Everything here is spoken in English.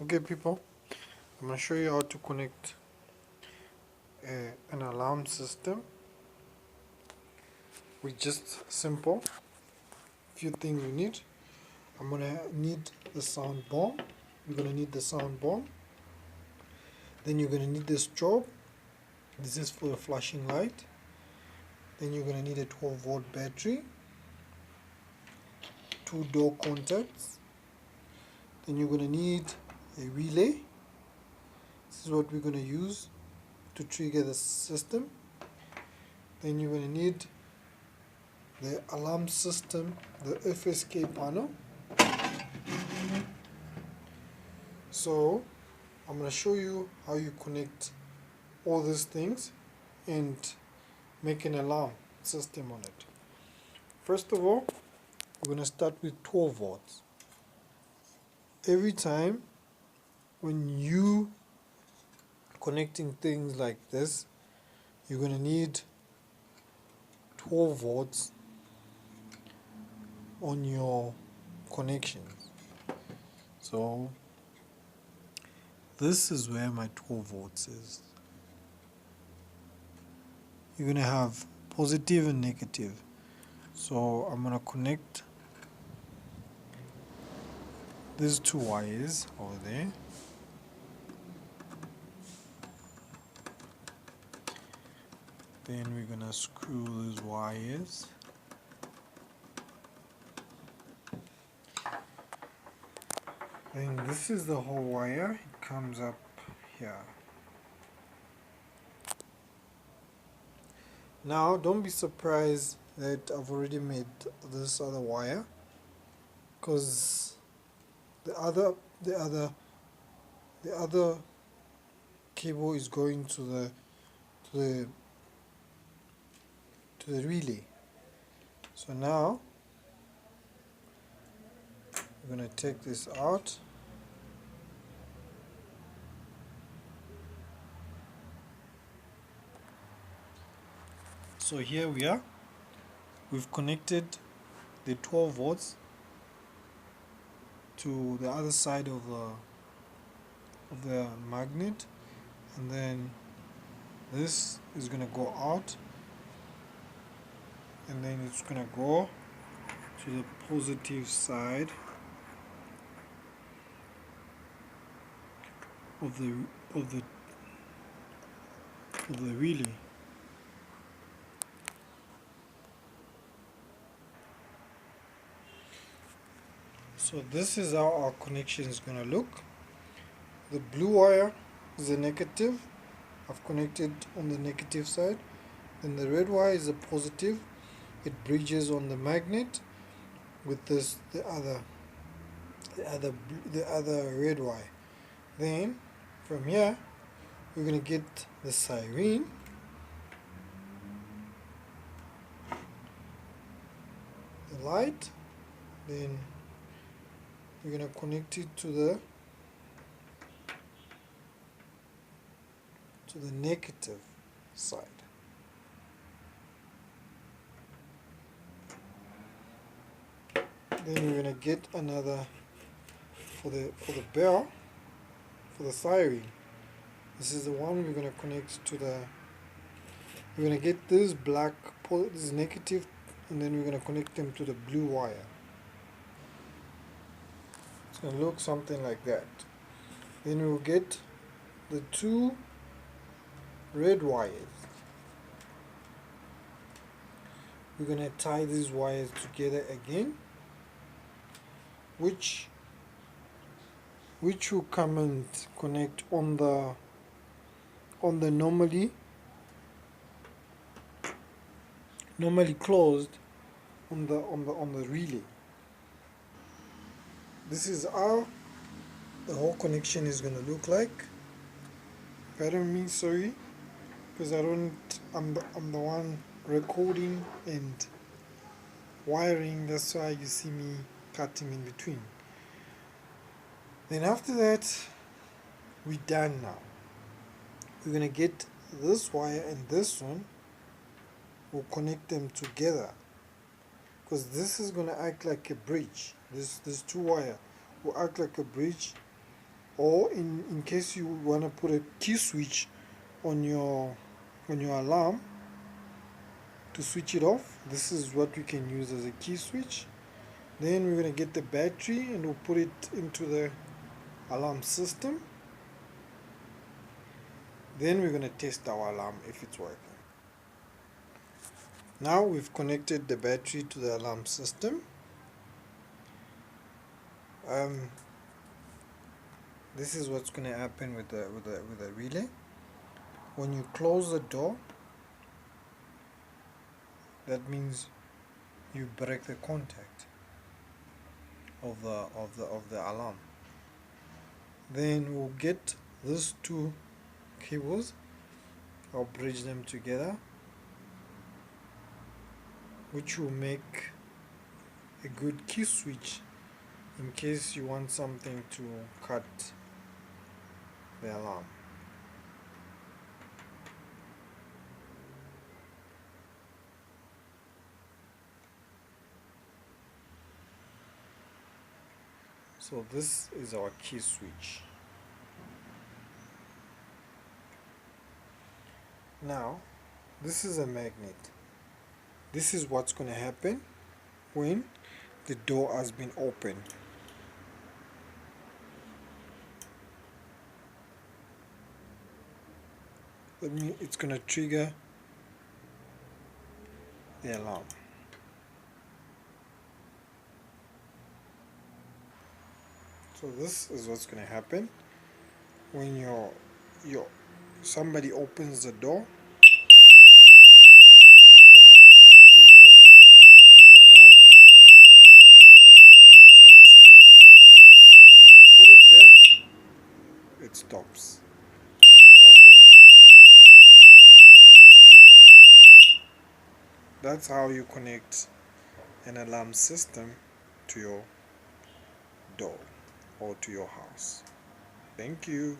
Okay, people, I'm going to show you how to connect an alarm system with just simple few things we need. I'm going to need the sound bomb. You're going to need the sound bomb. Then you're going to need the strobe. This is for the flashing light. Then you're going to need a 12-volt battery, two door contacts. Then you're going to need a relay. This is what we're going to use to trigger the system. Then you're going to need the alarm system, the FSK panel. So I'm going to show you how you connect all these things and make an alarm system on it. First of all, we're going to start with 12 volts. Every time when you connecting things like this, you're going to need 12 volts on your connections. So this is where my 12 volts is. You're going to have positive and negative. So I'm going to connect these two wires over there. Then we're going to screw these wires. Then this is the whole wire. It comes up here. Now don't be surprised that I've already made this other wire, because the other cable is going to the relay. So now we're going to take this out. So here we are. We've connected the 12 volts to the other side of the magnet, and then this is going to go out, and then it's going to go to the positive side of the relay. So this is how our connection is going to look. The blue wire is the negative. I've connected on the negative side. Then the red wire is the positive. It bridges on the magnet with this the other red wire. Then from here we're going to get the siren. The light. Then we're going to connect it to the negative side. Then we're going to get another for the bell, for the siren. This is the one we're going to connect to the. We're going to get this black pole, this is negative, and then we're going to connect them to the blue wire. It's going to look something like that. Then we'll get the two red wires. We're going to tie these wires together again, which will come and connect on the normally closed on the relay. This is how the whole connection is going to look like. I don't mean sorry, because I'm the one recording and wiring. That's why you see me cutting in between. Then after that, we're done now. We're going to get this wire and this one. We'll connect them together, because this is going to act like a bridge. This two wire will act like a bridge or in case you want to put a key switch on your alarm to switch it off, this is what we can use as a key switch. Then we're going to get the battery and we'll put it into the alarm system. Then we're going to test our alarm if it's working. Now we've connected the battery to the alarm system. This is what's going to happen with the relay. When you close the door, that means you break the contact of the alarm. Then we'll get these two cables. I'll bridge them together, which will make a good key switch in case you want something to cut the alarm. So this is our key switch. Now this is a magnet. This is what's going to happen when the door has been opened. It's going to trigger the alarm. So this is what's going to happen when somebody opens the door. It's going to trigger the alarm and it's going to scream. Then when you put it back, it stops. When you open, it's triggered. That's how you connect an alarm system to your door or to your house. Thank you.